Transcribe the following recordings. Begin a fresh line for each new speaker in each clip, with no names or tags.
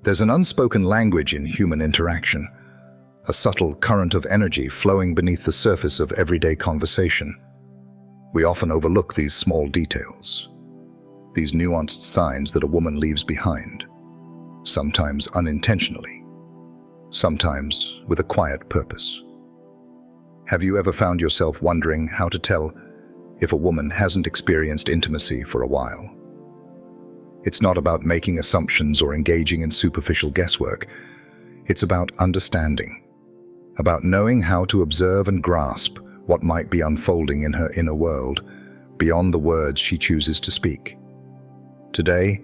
There's an unspoken language in human interaction, a subtle current of energy flowing beneath the surface of everyday conversation. We often overlook these small details, these nuanced signs that a woman leaves behind, sometimes unintentionally, sometimes with a quiet purpose. Have you ever found yourself wondering how to tell if a woman hasn't experienced intimacy for a while? It's not about making assumptions or engaging in superficial guesswork. It's about understanding, about knowing how to observe and grasp what might be unfolding in her inner world beyond the words she chooses to speak. Today,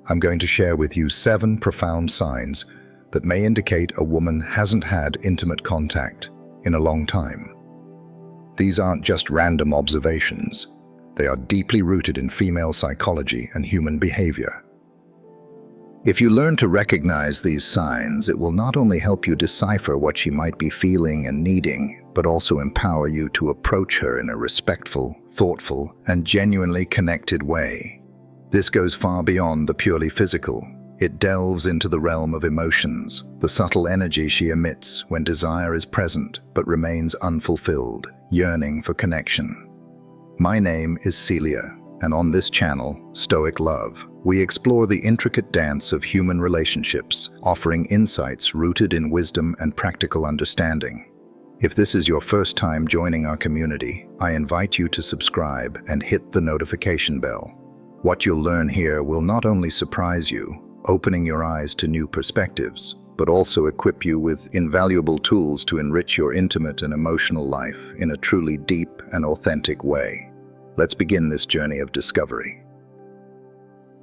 I'm going to share with you 7 profound signs that may indicate a woman hasn't had intimate contact in a long time. These aren't just random observations. They are deeply rooted in female psychology and human behavior. If you learn to recognize these signs, it will not only help you decipher what she might be feeling and needing, but also empower you to approach her in a respectful, thoughtful, and genuinely connected way. This goes far beyond the purely physical. It delves into the realm of emotions, the subtle energy she emits when desire is present but remains unfulfilled, yearning for connection. My name is Celia, and on this channel, Stoic Love, we explore the intricate dance of human relationships, offering insights rooted in wisdom and practical understanding. If this is your first time joining our community, I invite you to subscribe and hit the notification bell. What you'll learn here will not only surprise you, opening your eyes to new perspectives, but also equip you with invaluable tools to enrich your intimate and emotional life in a truly deep and authentic way. Let's begin this journey of discovery.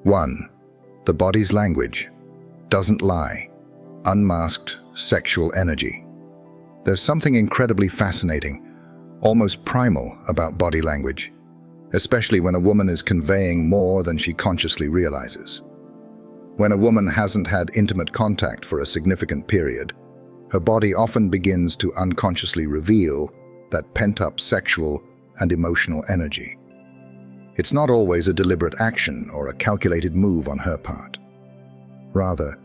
1. The body's language doesn't lie. Unmasked sexual energy. There's something incredibly fascinating, almost primal about body language, especially when a woman is conveying more than she consciously realizes. When a woman hasn't had intimate contact for a significant period, her body often begins to unconsciously reveal that pent-up sexual and emotional energy. It's not always a deliberate action or a calculated move on her part. Rather,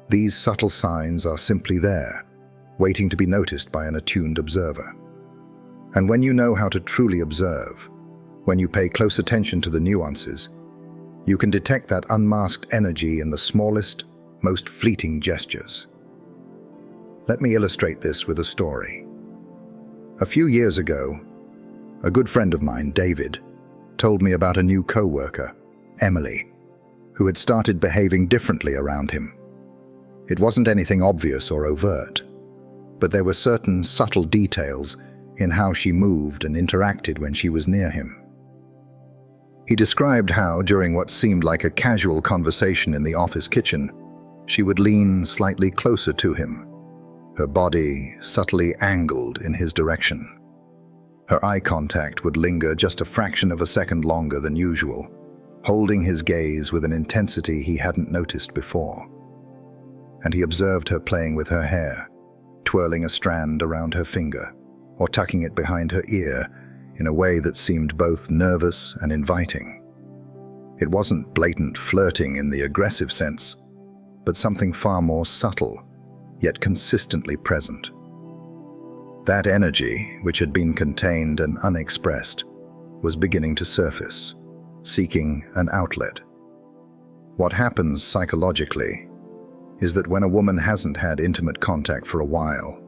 these subtle signs are simply there, waiting to be noticed by an attuned observer. And when you know how to truly observe, when you pay close attention to the nuances, you can detect that unmasked energy in the smallest, most fleeting gestures. Let me illustrate this with a story. A few years ago, a good friend of mine, David, told me about a new co-worker, Emily, who had started behaving differently around him. It wasn't anything obvious or overt, but there were certain subtle details in how she moved and interacted when she was near him. He described how, during what seemed like a casual conversation in the office kitchen, she would lean slightly closer to him, her body subtly angled in his direction. Her eye contact would linger just a fraction of a second longer than usual, holding his gaze with an intensity he hadn't noticed before. And he observed her playing with her hair, twirling a strand around her finger, or tucking it behind her ear in a way that seemed both nervous and inviting. It wasn't blatant flirting in the aggressive sense, but something far more subtle, yet consistently present. That energy, which had been contained and unexpressed, was beginning to surface, seeking an outlet. What happens psychologically is that when a woman hasn't had intimate contact for a while,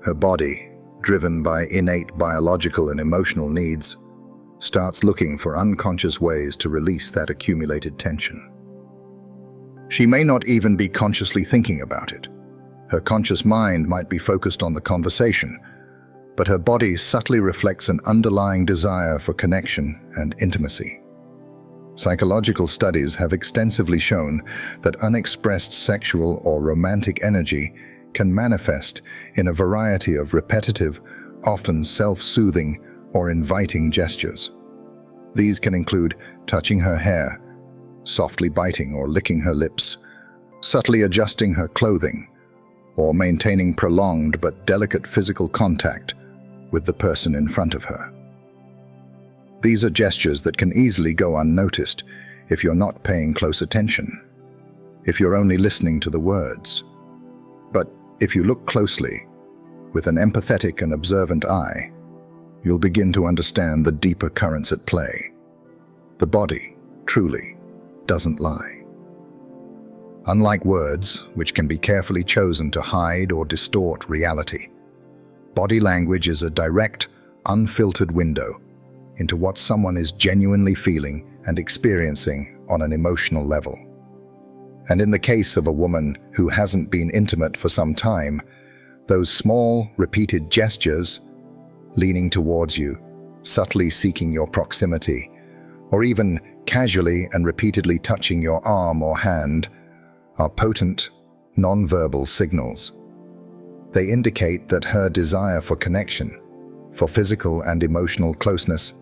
her body, driven by innate biological and emotional needs, starts looking for unconscious ways to release that accumulated tension. She may not even be consciously thinking about it. Her conscious mind might be focused on the conversation, but her body subtly reflects an underlying desire for connection and intimacy. Psychological studies have extensively shown that unexpressed sexual or romantic energy can manifest in a variety of repetitive, often self-soothing or inviting gestures. These can include touching her hair, softly biting or licking her lips, subtly adjusting her clothing, or maintaining prolonged but delicate physical contact with the person in front of her. These are gestures that can easily go unnoticed if you're not paying close attention. if you're only listening to the words. But if you look closely, with an empathetic and observant eye, you'll begin to understand the deeper currents at play. The body, truly, doesn't lie. Unlike words, which can be carefully chosen to hide or distort reality, body language is a direct, unfiltered window into what someone is genuinely feeling and experiencing on an emotional level. And in the case of a woman who hasn't been intimate for some time, those small, repeated gestures, leaning towards you, subtly seeking your proximity, or even casually and repeatedly touching your arm or hand, are potent, non-verbal signals. They indicate that her desire for connection, for physical and emotional closeness,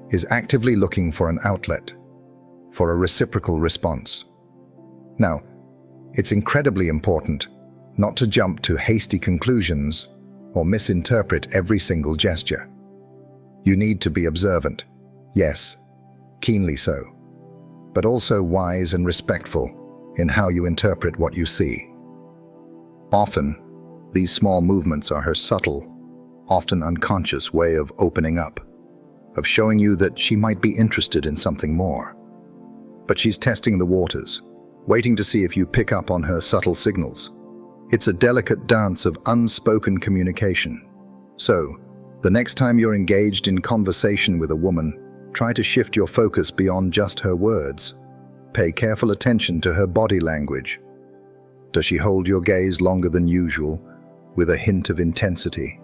is actively looking for an outlet, for a reciprocal response. Now, it's incredibly important not to jump to hasty conclusions or misinterpret every single gesture. You need to be observant, yes, keenly so, but also wise and respectful in how you interpret what you see. Often, these small movements are her subtle, often unconscious way of opening up, of showing you that she might be interested in something more. But she's testing the waters, waiting to see if you pick up on her subtle signals. It's a delicate dance of unspoken communication. So, the next time you're engaged in conversation with a woman, try to shift your focus beyond just her words. Pay careful attention to her body language. Does she hold your gaze longer than usual, with a hint of intensity?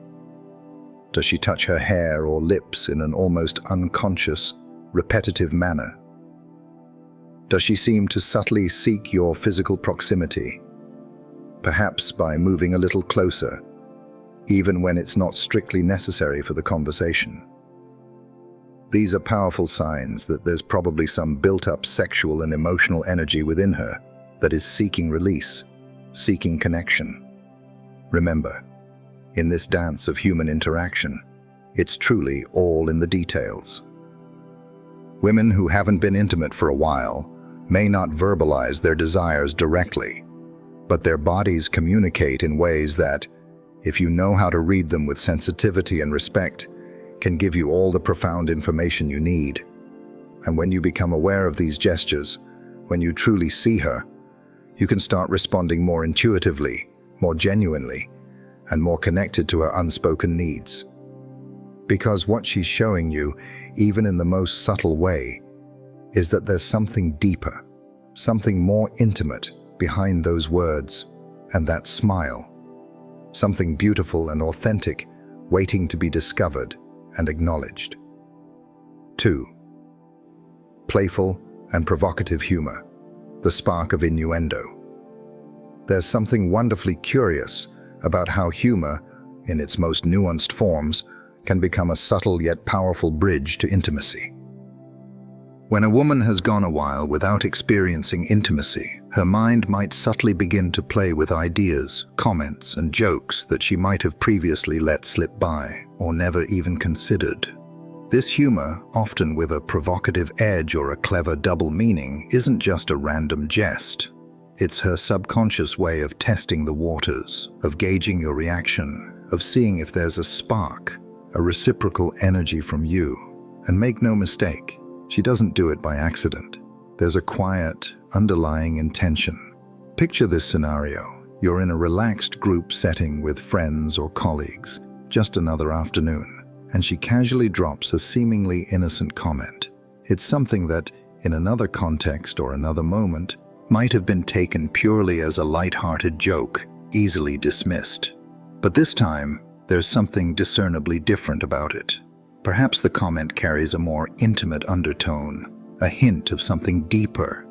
Does she touch her hair or lips in an almost unconscious, repetitive manner? Does she seem to subtly seek your physical proximity, perhaps by moving a little closer, even when it's not strictly necessary for the conversation? These are powerful signs that there's probably some built-up sexual and emotional energy within her that is seeking release, seeking connection. Remember, in this dance of human interaction, it's truly all in the details. Women who haven't been intimate for a while may not verbalize their desires directly, but their bodies communicate in ways that, if you know how to read them with sensitivity and respect, can give you all the profound information you need. And when you become aware of these gestures, when you truly see her, you can start responding more intuitively, more genuinely, and more connected to her unspoken needs. Because what she's showing you, even in the most subtle way, is that there's something deeper, something more intimate behind those words and that smile. Something beautiful and authentic, waiting to be discovered and acknowledged. 2. Playful and provocative humor, the spark of innuendo. There's something wonderfully curious about how humor, in its most nuanced forms, can become a subtle yet powerful bridge to intimacy. When a woman has gone a while without experiencing intimacy, her mind might subtly begin to play with ideas, comments, and jokes that she might have previously let slip by or never even considered. This humor, often with a provocative edge or a clever double meaning, isn't just a random jest. It's her subconscious way of testing the waters, of gauging your reaction, of seeing if there's a spark, a reciprocal energy from you. And make no mistake, she doesn't do it by accident. There's a quiet, underlying intention. Picture this scenario. You're in a relaxed group setting with friends or colleagues, just another afternoon, and she casually drops a seemingly innocent comment. It's something that, in another context or another moment, might have been taken purely as a light-hearted joke, easily dismissed. But this time, there's something discernibly different about it. Perhaps the comment carries a more intimate undertone, a hint of something deeper.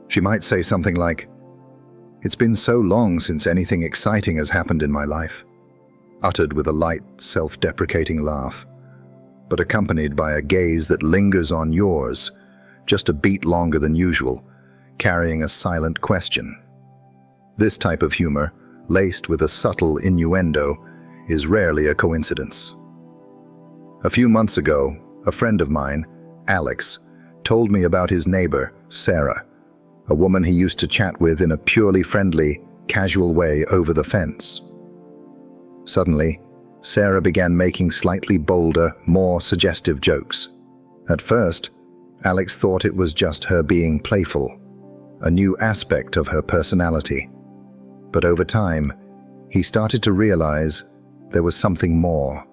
She might say something like, "It's been so long since anything exciting has happened in my life," uttered with a light, self-deprecating laugh, but accompanied by a gaze that lingers on yours, just a beat longer than usual, carrying a silent question. This type of humor, laced with a subtle innuendo, is rarely a coincidence. A few months ago, a friend of mine, Alex, told me about his neighbor, Sarah, a woman he used to chat with in a purely friendly, casual way over the fence. Suddenly, Sarah began making slightly bolder, more suggestive jokes. At first, Alex thought it was just her being playful, a new aspect of her personality. But over time, he started to realize there was something more,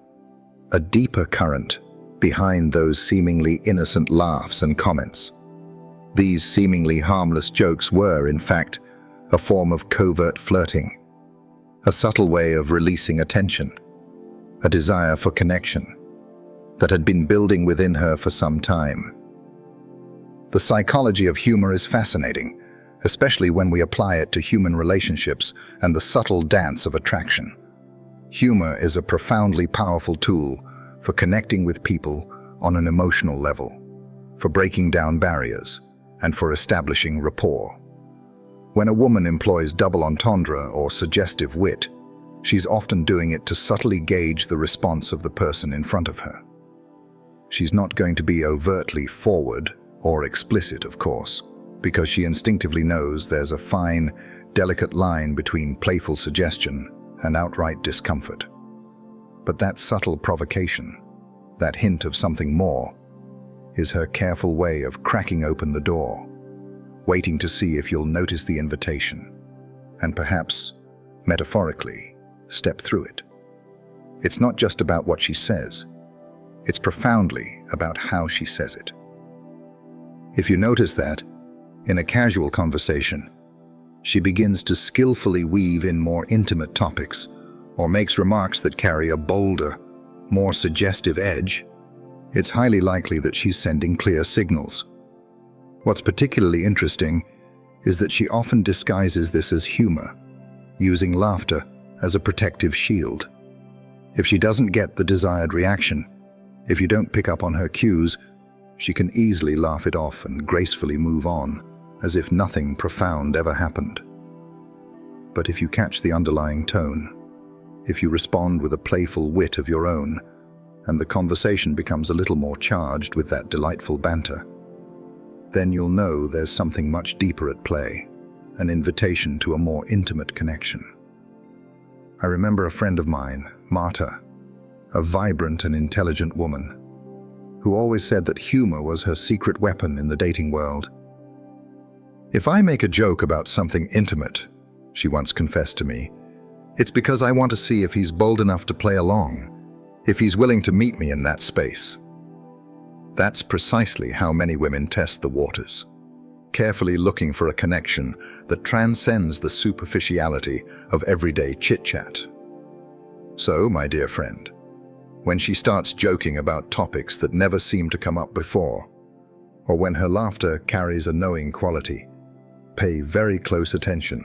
a deeper current behind those seemingly innocent laughs and comments. These seemingly harmless jokes were, in fact, a form of covert flirting, a subtle way of releasing attention, a desire for connection that had been building within her for some time. The psychology of humor is fascinating, especially when we apply it to human relationships and the subtle dance of attraction. Humor is a profoundly powerful tool for connecting with people on an emotional level, for breaking down barriers, and for establishing rapport. When a woman employs double entendre or suggestive wit, she's often doing it to subtly gauge the response of the person in front of her. She's not going to be overtly forward or explicit, of course, because she instinctively knows there's a fine, delicate line between playful suggestion and outright discomfort. But that subtle provocation, that hint of something more, is her careful way of cracking open the door, waiting to see if you'll notice the invitation, and perhaps, metaphorically, step through it. It's not just about what she says, it's profoundly about how she says it. If you notice that, in a casual conversation, she begins to skillfully weave in more intimate topics, or makes remarks that carry a bolder, more suggestive edge, it's highly likely that she's sending clear signals. What's particularly interesting is that she often disguises this as humor, using laughter as a protective shield. If she doesn't get the desired reaction, if you don't pick up on her cues, she can easily laugh it off and gracefully move on, as if nothing profound ever happened. But if you catch the underlying tone, if you respond with a playful wit of your own, and the conversation becomes a little more charged with that delightful banter, then you'll know there's something much deeper at play, an invitation to a more intimate connection. I remember a friend of mine, Marta, a vibrant and intelligent woman, who always said that humor was her secret weapon in the dating world. "If I make a joke about something intimate," she once confessed to me, "it's because I want to see if he's bold enough to play along, if he's willing to meet me in that space." That's precisely how many women test the waters, carefully looking for a connection that transcends the superficiality of everyday chit-chat. So, my dear friend, when she starts joking about topics that never seem to come up before, or when her laughter carries a knowing quality, pay very close attention.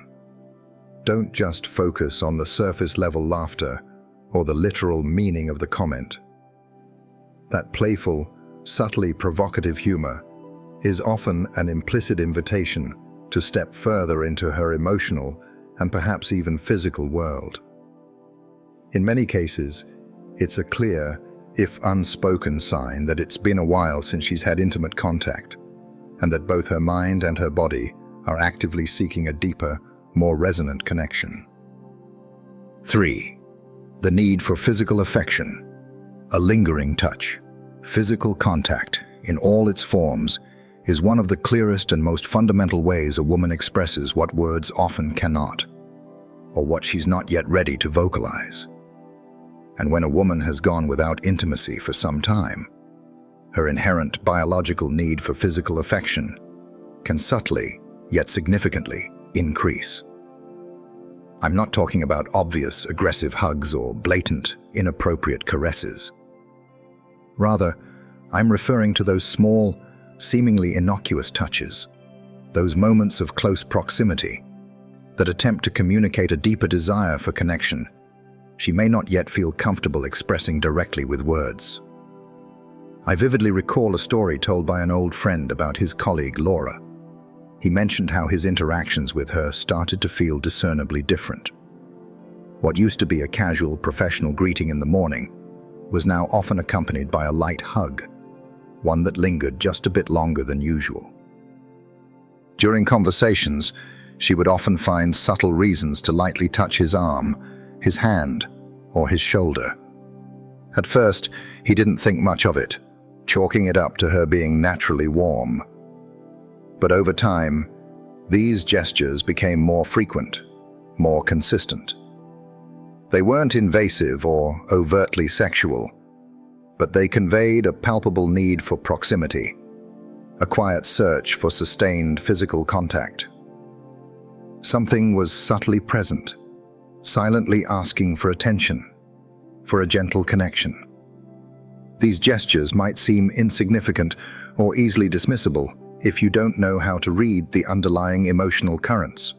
Don't just focus on the surface-level laughter or the literal meaning of the comment. That playful, subtly provocative humor is often an implicit invitation to step further into her emotional and perhaps even physical world. In many cases, it's a clear, if unspoken sign that it's been a while since she's had intimate contact, and that both her mind and her body are actively seeking a deeper, more resonant connection. 3. The need for physical affection, a lingering touch. Physical contact, in all its forms, is one of the clearest and most fundamental ways a woman expresses what words often cannot, or what she's not yet ready to vocalize. And when a woman has gone without intimacy for some time, her inherent biological need for physical affection can subtly, yet significantly, increase. I'm not talking about obvious, aggressive hugs or blatant, inappropriate caresses. Rather, I'm referring to those small, seemingly innocuous touches, those moments of close proximity that attempt to communicate a deeper desire for connection she may not yet feel comfortable expressing directly with words. I vividly recall a story told by an old friend about his colleague Laura. He mentioned how his interactions with her started to feel discernibly different. What used to be a casual professional greeting in the morning was now often accompanied by a light hug, one that lingered just a bit longer than usual. During conversations, she would often find subtle reasons to lightly touch his arm, his hand, or his shoulder. At first, he didn't think much of it, chalking it up to her being naturally warm. But over time, these gestures became more frequent, more consistent. They weren't invasive or overtly sexual, but they conveyed a palpable need for proximity, a quiet search for sustained physical contact. Something was subtly present, silently asking for attention, for a gentle connection. These gestures might seem insignificant or easily dismissible if you don't know how to read the underlying emotional currents.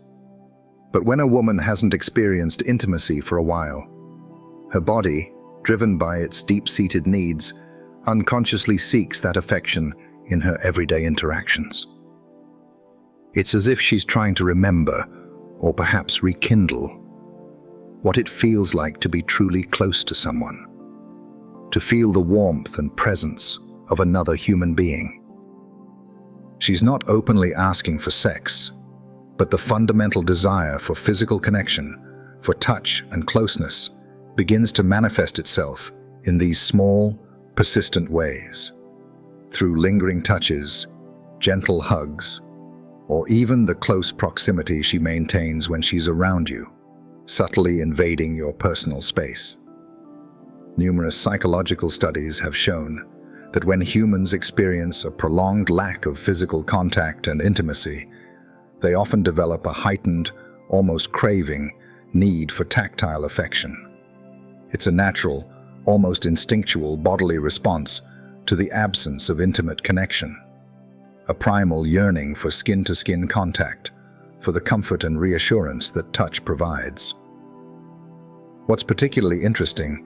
But when a woman hasn't experienced intimacy for a while, her body, driven by its deep-seated needs, unconsciously seeks that affection in her everyday interactions. It's as if she's trying to remember, or perhaps rekindle, what it feels like to be truly close to someone, to feel the warmth and presence of another human being. She's not openly asking for sex, but the fundamental desire for physical connection, for touch and closeness, begins to manifest itself in these small, persistent ways, through lingering touches, gentle hugs, or even the close proximity she maintains when she's around you, subtly invading your personal space. Numerous psychological studies have shown that when humans experience a prolonged lack of physical contact and intimacy, they often develop a heightened, almost craving, need for tactile affection. It's a natural, almost instinctual bodily response to the absence of intimate connection, a primal yearning for skin-to-skin contact, for the comfort and reassurance that touch provides. What's particularly interesting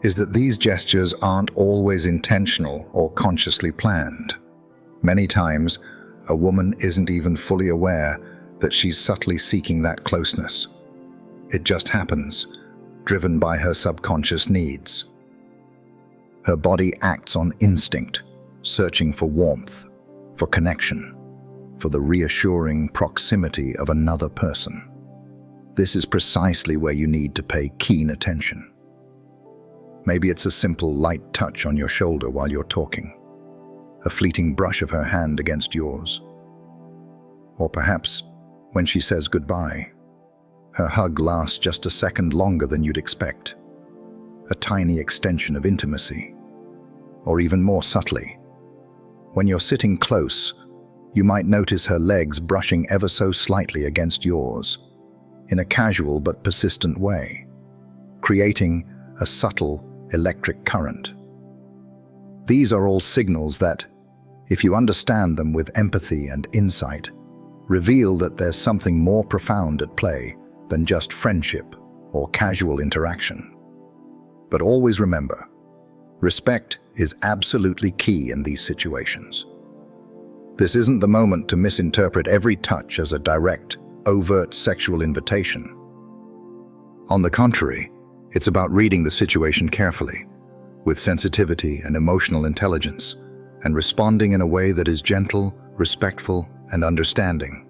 is that these gestures aren't always intentional or consciously planned. Many times, a woman isn't even fully aware that she's subtly seeking that closeness. It just happens, driven by her subconscious needs. Her body acts on instinct, searching for warmth, for connection, for the reassuring proximity of another person. This is precisely where you need to pay keen attention. Maybe it's a simple light touch on your shoulder while you're talking, a fleeting brush of her hand against yours. Or perhaps, when she says goodbye, her hug lasts just a second longer than you'd expect, a tiny extension of intimacy. Or even more subtly, when you're sitting close, you might notice her legs brushing ever so slightly against yours, in a casual but persistent way, creating a subtle electric current. These are all signals that, if you understand them with empathy and insight, reveal that there's something more profound at play than just friendship or casual interaction. But always remember, respect is absolutely key in these situations. This isn't the moment to misinterpret every touch as a direct, overt sexual invitation. On the contrary, it's about reading the situation carefully, with sensitivity and emotional intelligence, and responding in a way that is gentle, respectful, and understanding.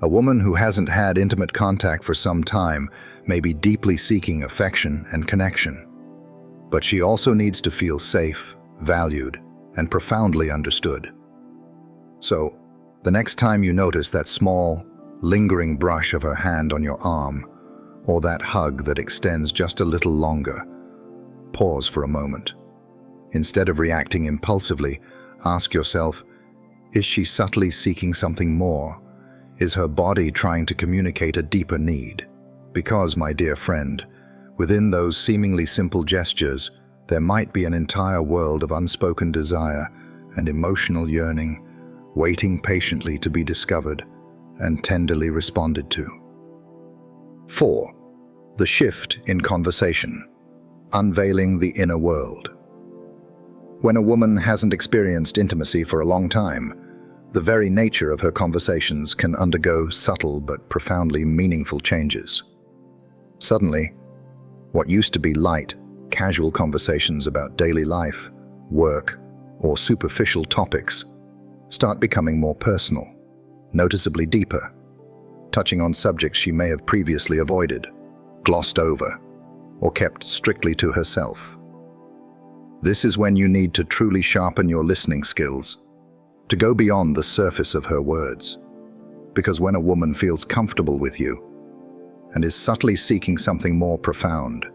A woman who hasn't had intimate contact for some time may be deeply seeking affection and connection, but she also needs to feel safe, valued, and profoundly understood. So, the next time you notice that small, lingering brush of her hand on your arm, or that hug that extends just a little longer, pause for a moment. Instead of reacting impulsively, ask yourself, is she subtly seeking something more? Is her body trying to communicate a deeper need? Because, my dear friend, within those seemingly simple gestures, there might be an entire world of unspoken desire and emotional yearning, waiting patiently to be discovered and tenderly responded to. 4. The shift in conversation, unveiling the inner world. When a woman hasn't experienced intimacy for a long time, the very nature of her conversations can undergo subtle but profoundly meaningful changes. Suddenly, what used to be light, casual conversations about daily life, work, or superficial topics start becoming more personal, noticeably deeper, touching on subjects she may have previously avoided, glossed over, or kept strictly to herself. This is when you need to truly sharpen your listening skills, to go beyond the surface of her words. Because when a woman feels comfortable with you and is subtly seeking something more profound,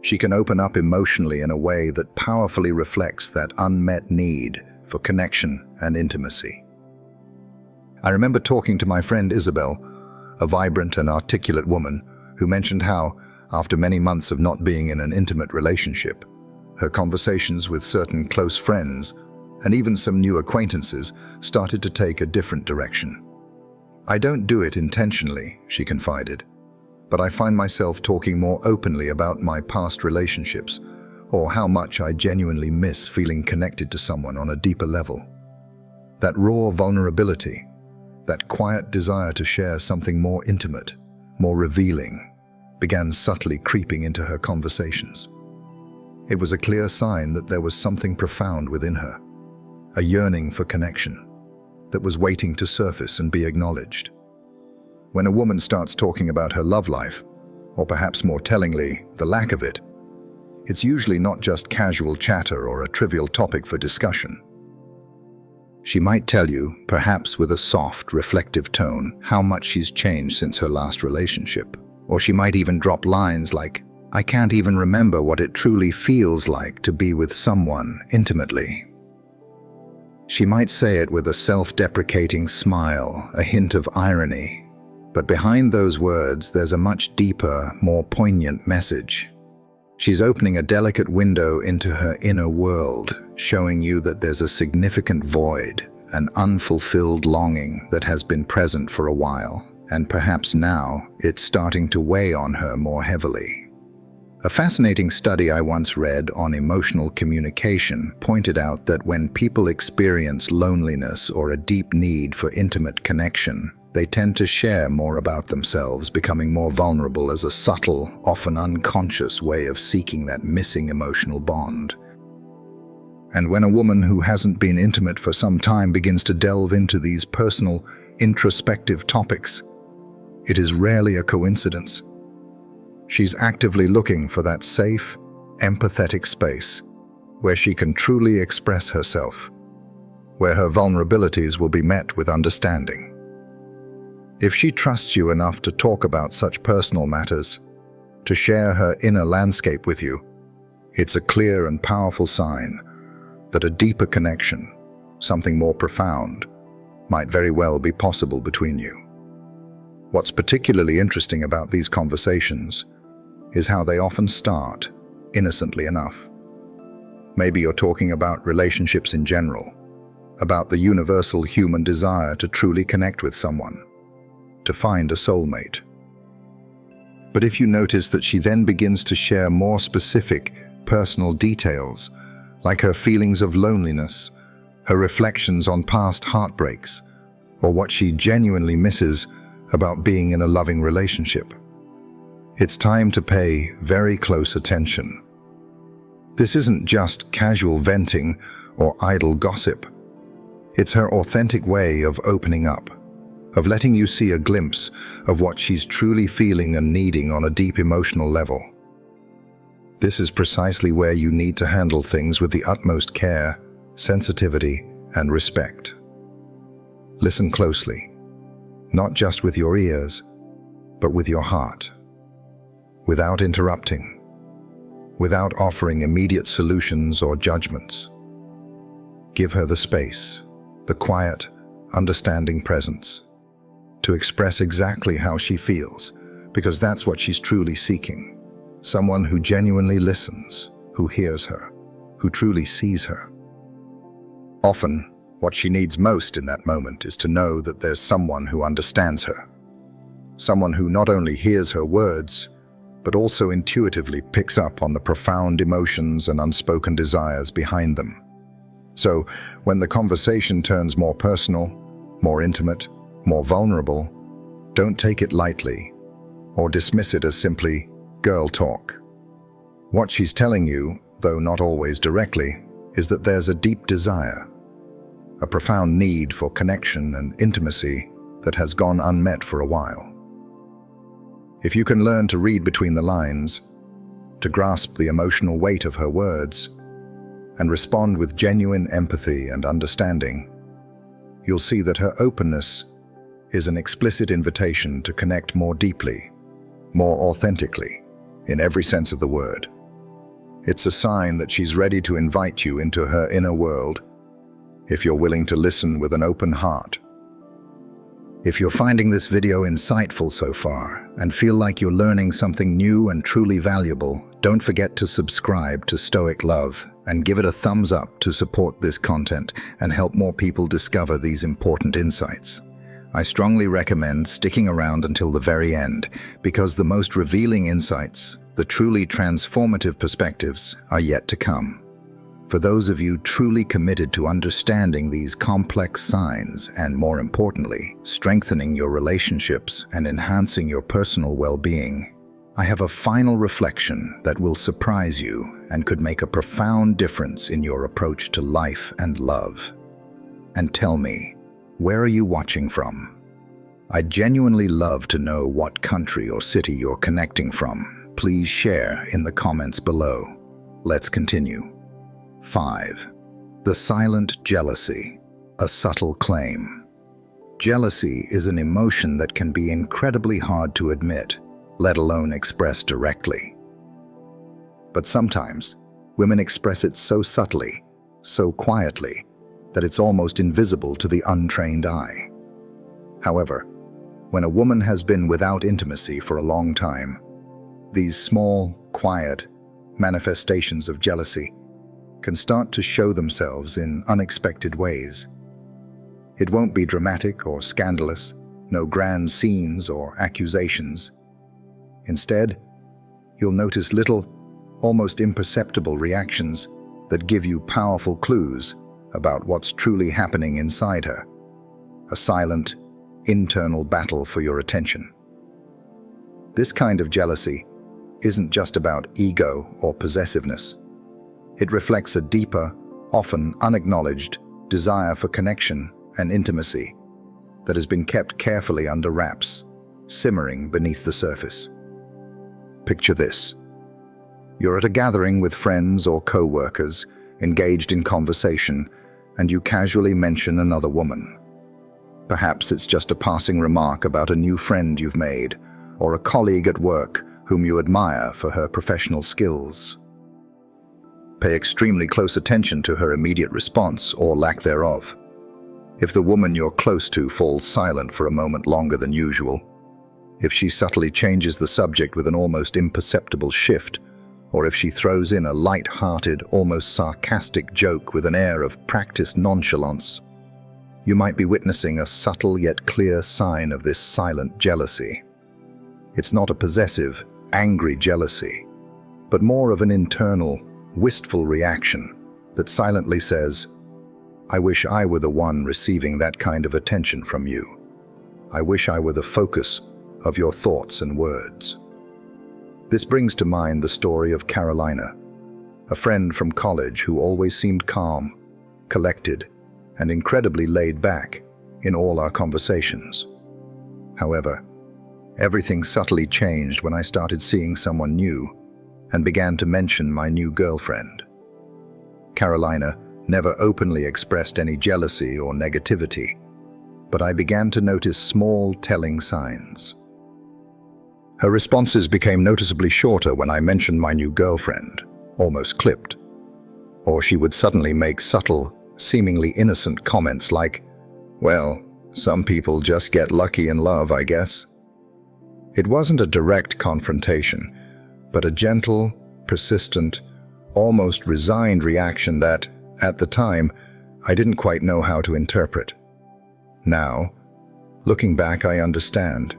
she can open up emotionally in a way that powerfully reflects that unmet need for connection and intimacy. I remember talking to my friend Isabel, a vibrant and articulate woman who mentioned how, after many months of not being in an intimate relationship, her conversations with certain close friends and even some new acquaintances started to take a different direction. "I don't do it intentionally," she confided, "but I find myself talking more openly about my past relationships or how much I genuinely miss feeling connected to someone on a deeper level." That raw vulnerability, that quiet desire to share something more intimate, more revealing, began subtly creeping into her conversations. It was a clear sign that there was something profound within her, a yearning for connection that was waiting to surface and be acknowledged. When a woman starts talking about her love life, or perhaps more tellingly, the lack of it, it's usually not just casual chatter or a trivial topic for discussion. She might tell you, perhaps with a soft, reflective tone, how much she's changed since her last relationship. Or she might even drop lines like, "I can't even remember what it truly feels like to be with someone intimately." She might say it with a self-deprecating smile, a hint of irony. But behind those words, there's a much deeper, more poignant message. She's opening a delicate window into her inner world, showing you that there's a significant void, an unfulfilled longing that has been present for a while, and perhaps now it's starting to weigh on her more heavily. A fascinating study I once read on emotional communication pointed out that when people experience loneliness or a deep need for intimate connection, they tend to share more about themselves, becoming more vulnerable as a subtle, often unconscious way of seeking that missing emotional bond. And when a woman who hasn't been intimate for some time begins to delve into these personal, introspective topics, it is rarely a coincidence. She's actively looking for that safe, empathetic space where she can truly express herself, where her vulnerabilities will be met with understanding. If she trusts you enough to talk about such personal matters, to share her inner landscape with you, it's a clear and powerful sign that a deeper connection, something more profound, might very well be possible between you. What's particularly interesting about these conversations is how they often start, innocently enough. Maybe you're talking about relationships in general, about the universal human desire to truly connect with someone, to find a soulmate. But if you notice that she then begins to share more specific, personal details, like her feelings of loneliness, her reflections on past heartbreaks, or what she genuinely misses about being in a loving relationship, it's time to pay very close attention. This isn't just casual venting or idle gossip. It's her authentic way of opening up, of letting you see a glimpse of what she's truly feeling and needing on a deep emotional level. This is precisely where you need to handle things with the utmost care, sensitivity, and respect. Listen closely, not just with your ears, but with your heart. Without interrupting, without offering immediate solutions or judgments. Give her the space, the quiet, understanding presence, to express exactly how she feels, because that's what she's truly seeking. Someone who genuinely listens, who hears her, who truly sees her. Often, what she needs most in that moment is to know that there's someone who understands her. Someone who not only hears her words, but also intuitively picks up on the profound emotions and unspoken desires behind them. So, when the conversation turns more personal, more intimate, more vulnerable, don't take it lightly or dismiss it as simply girl talk. What she's telling you, though not always directly, is that there's a deep desire. a profound need for connection and intimacy that has gone unmet for a while. If you can learn to read between the lines, to grasp the emotional weight of her words, and respond with genuine empathy and understanding, you'll see that her openness is an explicit invitation to connect more deeply, more authentically, in every sense of the word. It's a sign that she's ready to invite you into her inner world, if you're willing to listen with an open heart. If you're finding this video insightful so far and feel like you're learning something new and truly valuable, don't forget to subscribe to Stoic Love and give it a thumbs up to support this content and help more people discover these important insights. I strongly recommend sticking around until the very end, because the most revealing insights, the truly transformative perspectives, are yet to come. For those of you truly committed to understanding these complex signs and, more importantly, strengthening your relationships and enhancing your personal well-being, I have a final reflection that will surprise you and could make a profound difference in your approach to life and love. And tell me, where are you watching from? I'd genuinely love to know what country or city you're connecting from. Please share in the comments below. Let's continue. 5. The silent jealousy, a subtle claim. Jealousy is an emotion that can be incredibly hard to admit, let alone express directly. But sometimes, women express it so subtly, so quietly, that it's almost invisible to the untrained eye. However, when a woman has been without intimacy for a long time, these small, quiet manifestations of jealousy can start to show themselves in unexpected ways. It won't be dramatic or scandalous, no grand scenes or accusations. Instead, you'll notice little, almost imperceptible reactions that give you powerful clues about what's truly happening inside her. A silent, internal battle for your attention. This kind of jealousy isn't just about ego or possessiveness. It reflects a deeper, often unacknowledged, desire for connection and intimacy that has been kept carefully under wraps, simmering beneath the surface. Picture this. You're at a gathering with friends or co-workers, engaged in conversation, and you casually mention another woman. Perhaps it's just a passing remark about a new friend you've made, or a colleague at work whom you admire for her professional skills. Pay extremely close attention to her immediate response or lack thereof. If the woman you're close to falls silent for a moment longer than usual, if she subtly changes the subject with an almost imperceptible shift, or if she throws in a light-hearted, almost sarcastic joke with an air of practiced nonchalance, you might be witnessing a subtle yet clear sign of this silent jealousy. It's not a possessive, angry jealousy, but more of an internal, wistful reaction that silently says, "I wish I were the one receiving that kind of attention from you. I wish I were the focus of your thoughts and words." This brings to mind the story of Carolina, a friend from college who always seemed calm, collected, and incredibly laid back in all our conversations. However, everything subtly changed when I started seeing someone new and began to mention my new girlfriend. Carolina never openly expressed any jealousy or negativity, but I began to notice small telling signs. Her responses became noticeably shorter when I mentioned my new girlfriend, almost clipped. Or she would suddenly make subtle, seemingly innocent comments like, "Well, some people just get lucky in love, I guess." It wasn't a direct confrontation, but a gentle, persistent, almost resigned reaction that, at the time, I didn't quite know how to interpret. Now, looking back, I understand.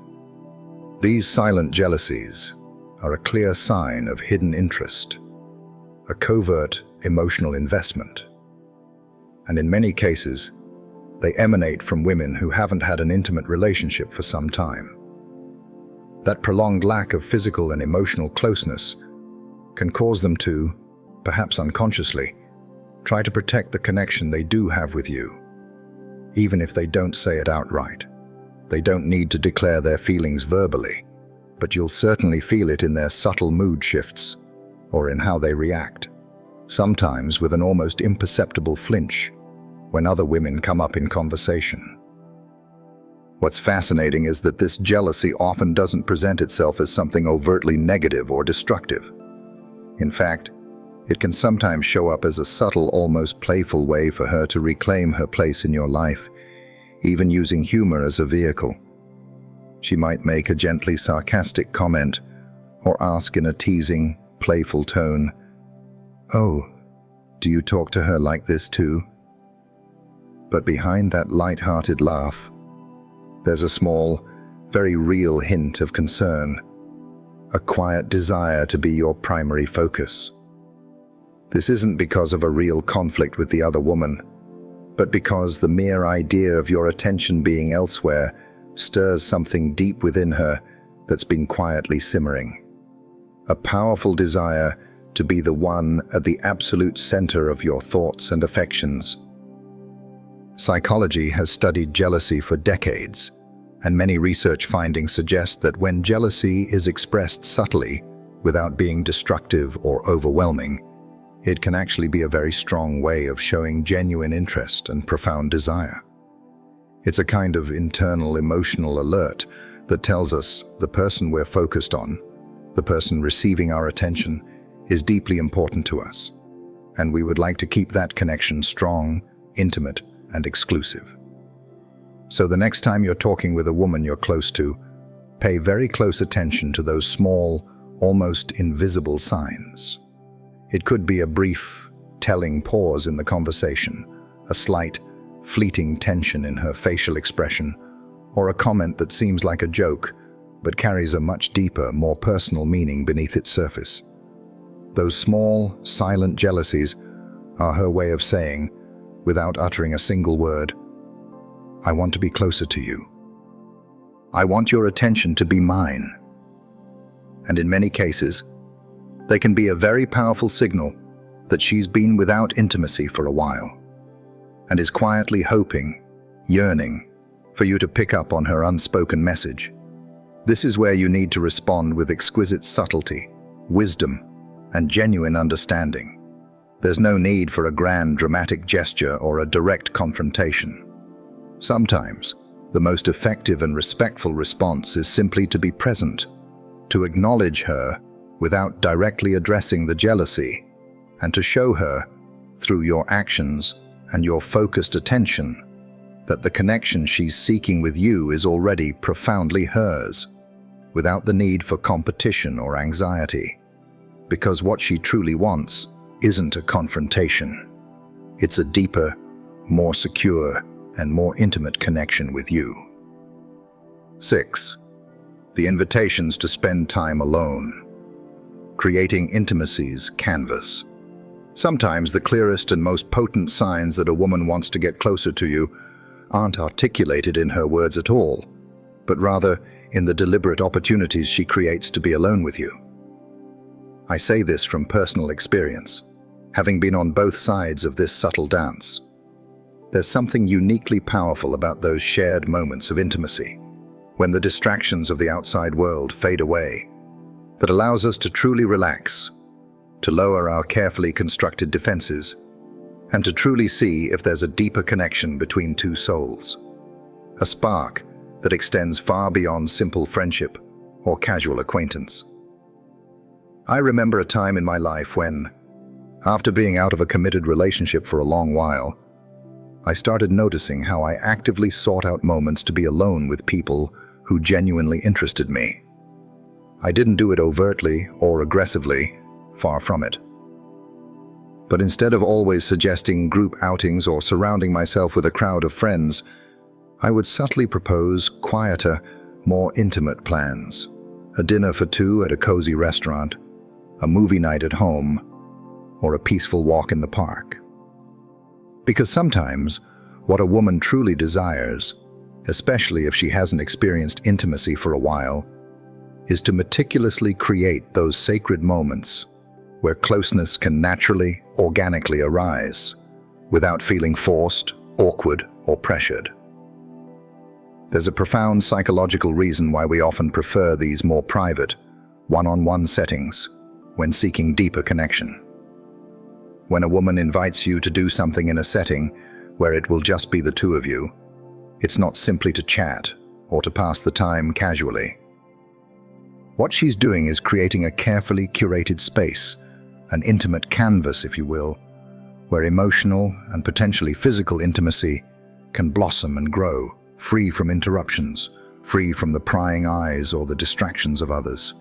These silent jealousies are a clear sign of hidden interest, a covert emotional investment. And in many cases, they emanate from women who haven't had an intimate relationship for some time. That prolonged lack of physical and emotional closeness can cause them to, perhaps unconsciously, try to protect the connection they do have with you, even if they don't say it outright. They don't need to declare their feelings verbally, but you'll certainly feel it in their subtle mood shifts or in how they react, sometimes with an almost imperceptible flinch when other women come up in conversation. What's fascinating is that this jealousy often doesn't present itself as something overtly negative or destructive. In fact, it can sometimes show up as a subtle, almost playful way for her to reclaim her place in your life, even using humor as a vehicle. She might make a gently sarcastic comment or ask in a teasing, playful tone, "Oh, do you talk to her like this too?" But behind that light-hearted laugh, there's a small, very real hint of concern, a quiet desire to be your primary focus. This isn't because of a real conflict with the other woman, but because the mere idea of your attention being elsewhere stirs something deep within her that's been quietly simmering. A powerful desire to be the one at the absolute center of your thoughts and affections. Psychology has studied jealousy for decades, and many research findings suggest that when jealousy is expressed subtly, without being destructive or overwhelming, it can actually be a very strong way of showing genuine interest and profound desire. It's a kind of internal emotional alert that tells us the person we're focused on, the person receiving our attention, is deeply important to us, and we would like to keep that connection strong, intimate, and exclusive. So the next time you're talking with a woman you're close to, pay very close attention to those small, almost invisible signs. It could be a brief, telling pause in the conversation, a slight, fleeting tension in her facial expression, or a comment that seems like a joke but carries a much deeper, more personal meaning beneath its surface. Those small, silent jealousies are her way of saying, without uttering a single word, "I want to be closer to you. I want your attention to be mine." And in many cases, they can be a very powerful signal that she's been without intimacy for a while and is quietly hoping, yearning, for you to pick up on her unspoken message. This is where you need to respond with exquisite subtlety, wisdom, and genuine understanding. There's no need for a grand dramatic gesture or a direct confrontation. Sometimes, the most effective and respectful response is simply to be present, to acknowledge her without directly addressing the jealousy, and to show her, through your actions and your focused attention, that the connection she's seeking with you is already profoundly hers, without the need for competition or anxiety. Because what she truly wants isn't a confrontation. It's a deeper, more secure, and more intimate connection with you. 6. The invitations to spend time alone. Creating intimacy's canvas. Sometimes the clearest and most potent signs that a woman wants to get closer to you aren't articulated in her words at all, but rather in the deliberate opportunities she creates to be alone with you. I say this from personal experience, having been on both sides of this subtle dance. There's something uniquely powerful about those shared moments of intimacy, when the distractions of the outside world fade away, that allows us to truly relax, to lower our carefully constructed defenses, and to truly see if there's a deeper connection between two souls. A spark that extends far beyond simple friendship or casual acquaintance. I remember a time in my life when, after being out of a committed relationship for a long while, I started noticing how I actively sought out moments to be alone with people who genuinely interested me. I didn't do it overtly or aggressively, far from it. But instead of always suggesting group outings or surrounding myself with a crowd of friends, I would subtly propose quieter, more intimate plans. A dinner for two at a cozy restaurant, a movie night at home, or a peaceful walk in the park. Because sometimes, what a woman truly desires, especially if she hasn't experienced intimacy for a while, is to meticulously create those sacred moments where closeness can naturally, organically arise, without feeling forced awkward, or pressured. There's a profound psychological reason why we often prefer these more private, one-on-one settings when seeking deeper connection. When a woman invites you to do something in a setting where it will just be the two of you, it's not simply to chat or to pass the time casually. What she's doing is creating a carefully curated space, an intimate canvas, if you will, where emotional and potentially physical intimacy can blossom and grow, free from interruptions, free from the prying eyes or the distractions of others.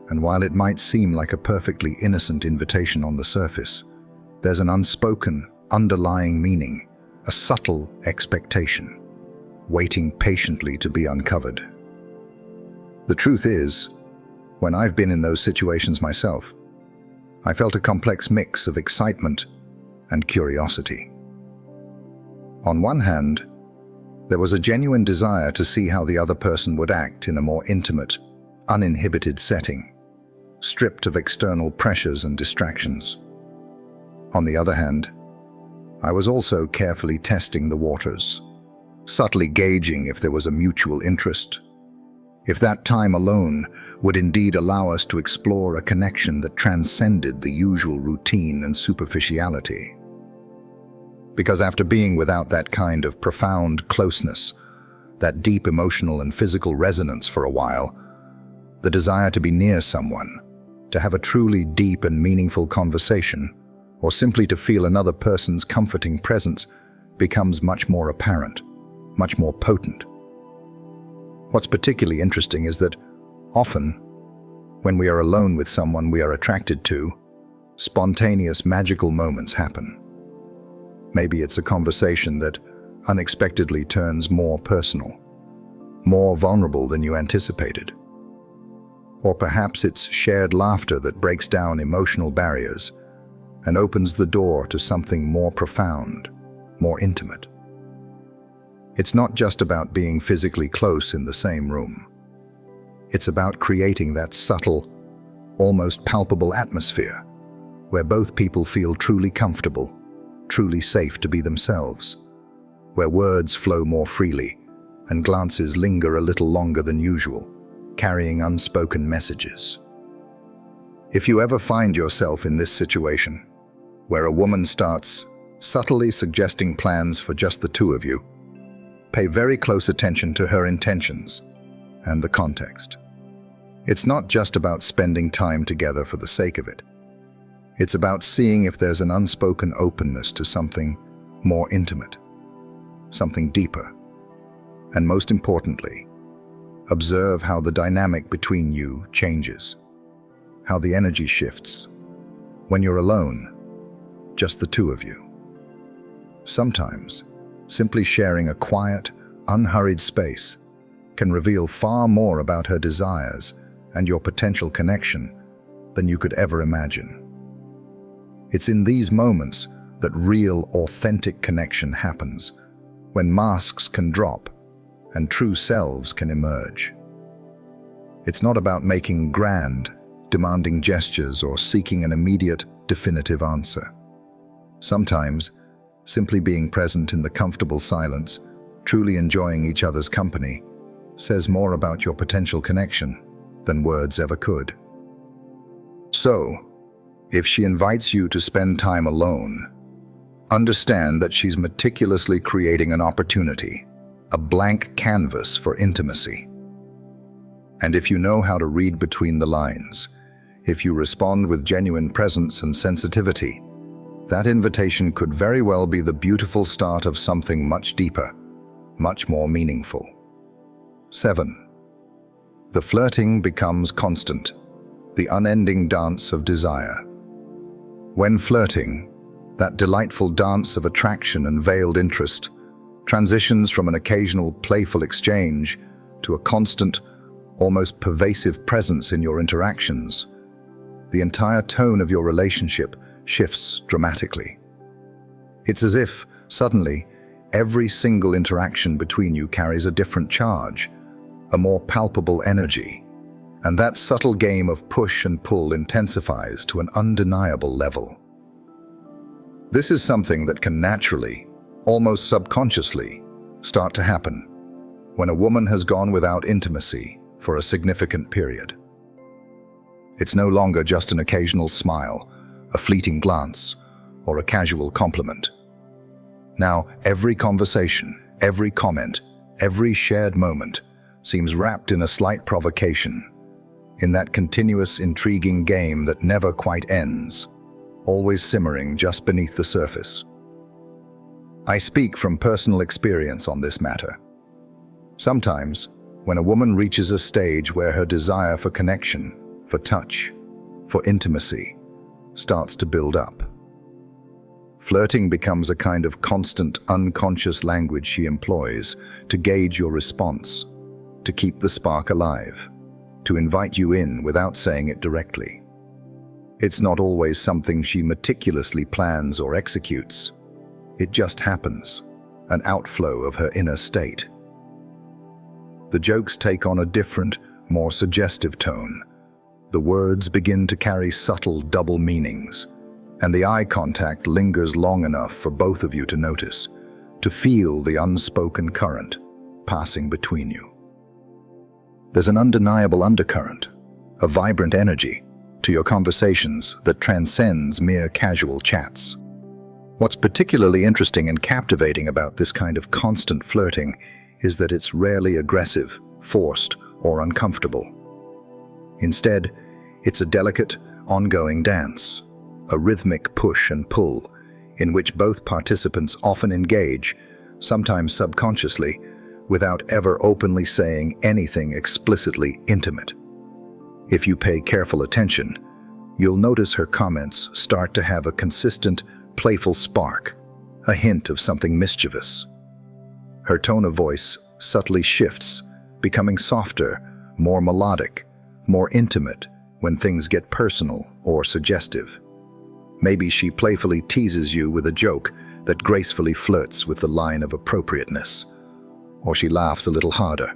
And while it might seem like a perfectly innocent invitation on the surface, there's an unspoken, underlying meaning, a subtle expectation, waiting patiently to be uncovered. The truth is, when I've been in those situations myself, I felt a complex mix of excitement and curiosity. On one hand, there was a genuine desire to see how the other person would act in a more intimate, uninhibited setting, stripped of external pressures and distractions. On the other hand, I was also carefully testing the waters, subtly gauging if there was a mutual interest, if that time alone would indeed allow us to explore a connection that transcended the usual routine and superficiality. Because after being without that kind of profound closeness, that deep emotional and physical resonance for a while, the desire to be near someone, to have a truly deep and meaningful conversation, or simply to feel another person's comforting presence becomes much more apparent, much more potent. What's particularly interesting is that often, when we are alone with someone we are attracted to, spontaneous magical moments happen. Maybe it's a conversation that unexpectedly turns more personal, more vulnerable than you anticipated. Or perhaps it's shared laughter that breaks down emotional barriers and opens the door to something more profound, more intimate. It's not just about being physically close in the same room. It's about creating that subtle, almost palpable atmosphere where both people feel truly comfortable, truly safe to be themselves, where words flow more freely and glances linger a little longer than usual, carrying unspoken messages. If you ever find yourself in this situation, where a woman starts subtly suggesting plans for just the two of you, pay very close attention to her intentions and the context. It's not just about spending time together for the sake of it. It's about seeing if there's an unspoken openness to something more intimate, something deeper, and most importantly, observe how the dynamic between you changes, how the energy shifts when you're alone, just the two of you. Sometimes, simply sharing a quiet, unhurried space can reveal far more about her desires and your potential connection than you could ever imagine. It's in these moments that real, authentic connection happens, when masks can drop and true selves can emerge. It's not about making grand, demanding gestures or seeking an immediate, definitive answer. Sometimes, simply being present in the comfortable silence, truly enjoying each other's company, says more about your potential connection than words ever could. So, if she invites you to spend time alone, understand that she's meticulously creating an opportunity, a blank canvas for intimacy. And if you know how to read between the lines, if you respond with genuine presence and sensitivity, that invitation could very well be the beautiful start of something much deeper, much more meaningful. 7. The flirting becomes constant, the unending dance of desire. When flirting, that delightful dance of attraction and veiled interest transitions from an occasional playful exchange to a constant, almost pervasive presence in your interactions, the entire tone of your relationship shifts dramatically. It's as if, suddenly, every single interaction between you carries a different charge, a more palpable energy, and that subtle game of push and pull intensifies to an undeniable level. This is something that can naturally, almost subconsciously, start to happen when a woman has gone without intimacy for a significant period. It's no longer just an occasional smile, a fleeting glance, or a casual compliment. Now, every conversation, every comment, every shared moment seems wrapped in a slight provocation, in that continuous, intriguing game that never quite ends, always simmering just beneath the surface. I speak from personal experience on this matter. Sometimes, when a woman reaches a stage where her desire for connection, for touch, for intimacy, starts to build up, flirting becomes a kind of constant, unconscious language she employs to gauge your response, to keep the spark alive, to invite you in without saying it directly. It's not always something she meticulously plans or executes. It just happens, an outflow of her inner state. The jokes take on a different, more suggestive tone. The words begin to carry subtle double meanings, and the eye contact lingers long enough for both of you to notice, to feel the unspoken current passing between you. There's an undeniable undercurrent, a vibrant energy to your conversations that transcends mere casual chats. What's particularly interesting and captivating about this kind of constant flirting is that it's rarely aggressive, forced, or uncomfortable. Instead, it's a delicate, ongoing dance, a rhythmic push and pull in which both participants often engage, sometimes subconsciously, without ever openly saying anything explicitly intimate. If you pay careful attention, you'll notice her comments start to have a consistent, playful spark, a hint of something mischievous. Her tone of voice subtly shifts, becoming softer, more melodic, more intimate when things get personal or suggestive. Maybe she playfully teases you with a joke that gracefully flirts with the line of appropriateness. Or she laughs a little harder,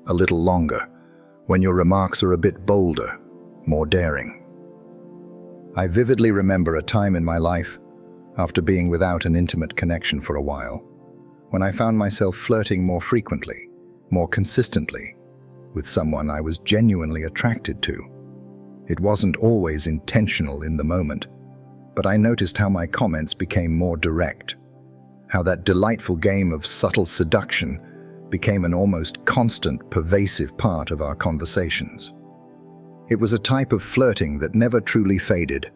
a little longer, when your remarks are a bit bolder, more daring. I vividly remember a time in my life, after being without an intimate connection for a while, when I found myself flirting more frequently, more consistently, with someone I was genuinely attracted to. It wasn't always intentional in the moment, but I noticed how my comments became more direct, how that delightful game of subtle seduction became an almost constant, pervasive part of our conversations. It was a type of flirting that never truly faded,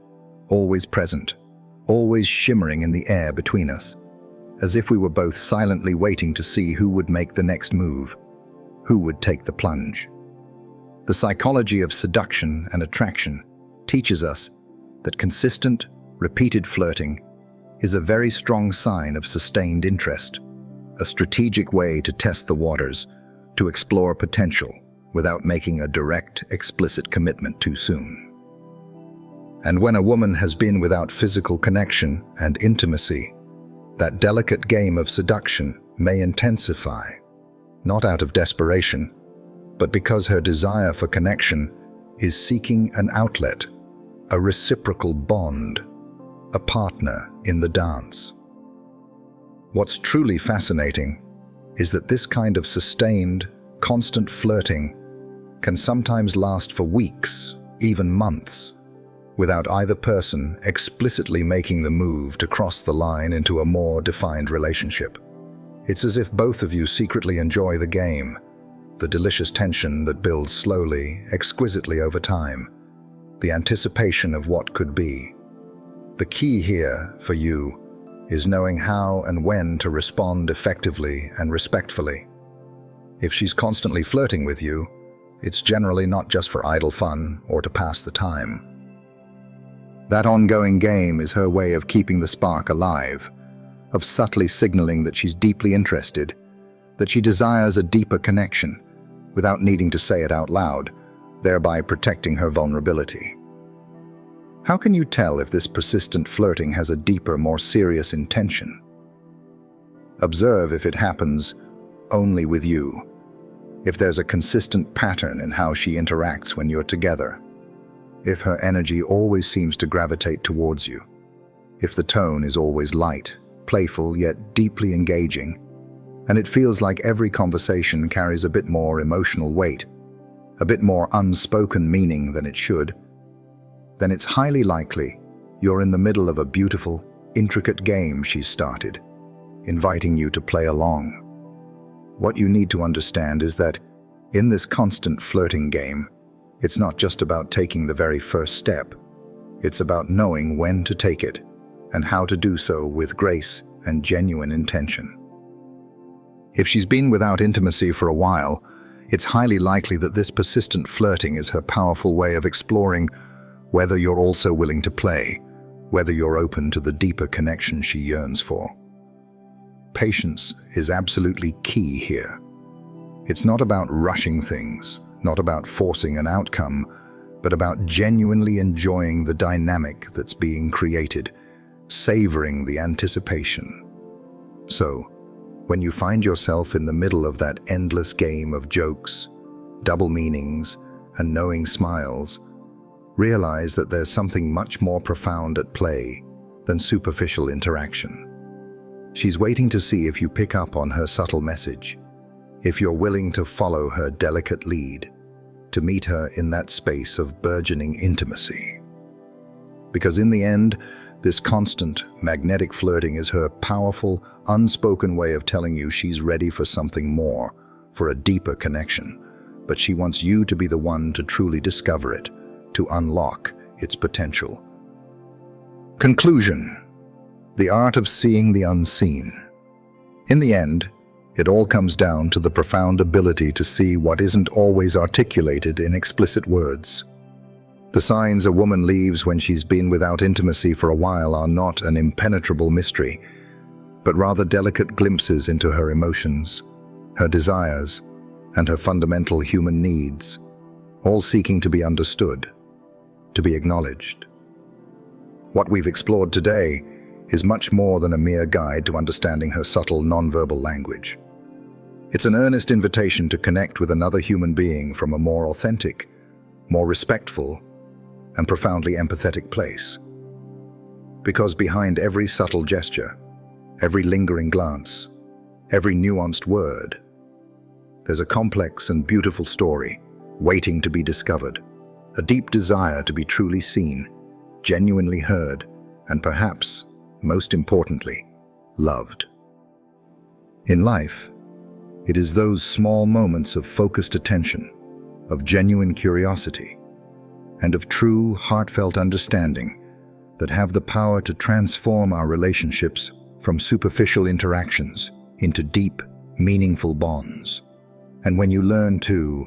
always present, always shimmering in the air between us, as if we were both silently waiting to see who would make the next move, who would take the plunge. The psychology of seduction and attraction teaches us that consistent, repeated flirting is a very strong sign of sustained interest, a strategic way to test the waters, to explore potential without making a direct, explicit commitment too soon. And when a woman has been without physical connection and intimacy, that delicate game of seduction may intensify, not out of desperation, but because her desire for connection is seeking an outlet, a reciprocal bond, a partner in the dance. What's truly fascinating is that this kind of sustained, constant flirting can sometimes last for weeks, even months, without either person explicitly making the move to cross the line into a more defined relationship. It's as if both of you secretly enjoy the game, the delicious tension that builds slowly, exquisitely over time, the anticipation of what could be. The key here, for you, is knowing how and when to respond effectively and respectfully. If she's constantly flirting with you, it's generally not just for idle fun or to pass the time. That ongoing game is her way of keeping the spark alive, of subtly signaling that she's deeply interested, that she desires a deeper connection, without needing to say it out loud, thereby protecting her vulnerability. How can you tell if this persistent flirting has a deeper, more serious intention? Observe if it happens only with you, if there's a consistent pattern in how she interacts when you're together, if her energy always seems to gravitate towards you, if the tone is always light, playful yet deeply engaging, and it feels like every conversation carries a bit more emotional weight, a bit more unspoken meaning than it should, then it's highly likely you're in the middle of a beautiful, intricate game she's started, inviting you to play along. What you need to understand is that in this constant flirting game, it's not just about taking the very first step. It's about knowing when to take it and how to do so with grace and genuine intention. If she's been without intimacy for a while, it's highly likely that this persistent flirting is her powerful way of exploring whether you're also willing to play, whether you're open to the deeper connection she yearns for. Patience is absolutely key here. It's not about rushing things, not about forcing an outcome, but about genuinely enjoying the dynamic that's being created, savoring the anticipation. So, when you find yourself in the middle of that endless game of jokes, double meanings, and knowing smiles, realize that there's something much more profound at play than superficial interaction. She's waiting to see if you pick up on her subtle message, if you're willing to follow her delicate lead, to meet her in that space of burgeoning intimacy. Because in the end, this constant, magnetic flirting is her powerful, unspoken way of telling you she's ready for something more, for a deeper connection, but she wants you to be the one to truly discover it, to unlock its potential. Conclusion: the art of seeing the unseen. In the end, it all comes down to the profound ability to see what isn't always articulated in explicit words. The signs a woman leaves when she's been without intimacy for a while are not an impenetrable mystery, but rather delicate glimpses into her emotions, her desires, and her fundamental human needs, all seeking to be understood, to be acknowledged. What we've explored today is much more than a mere guide to understanding her subtle nonverbal language. It's an earnest invitation to connect with another human being from a more authentic, more respectful, and profoundly empathetic place. Because behind every subtle gesture, every lingering glance, every nuanced word, there's a complex and beautiful story waiting to be discovered, a deep desire to be truly seen, genuinely heard, and perhaps, most importantly, loved. In life, it is those small moments of focused attention, of genuine curiosity, and of true, heartfelt understanding that have the power to transform our relationships from superficial interactions into deep, meaningful bonds. And when you learn to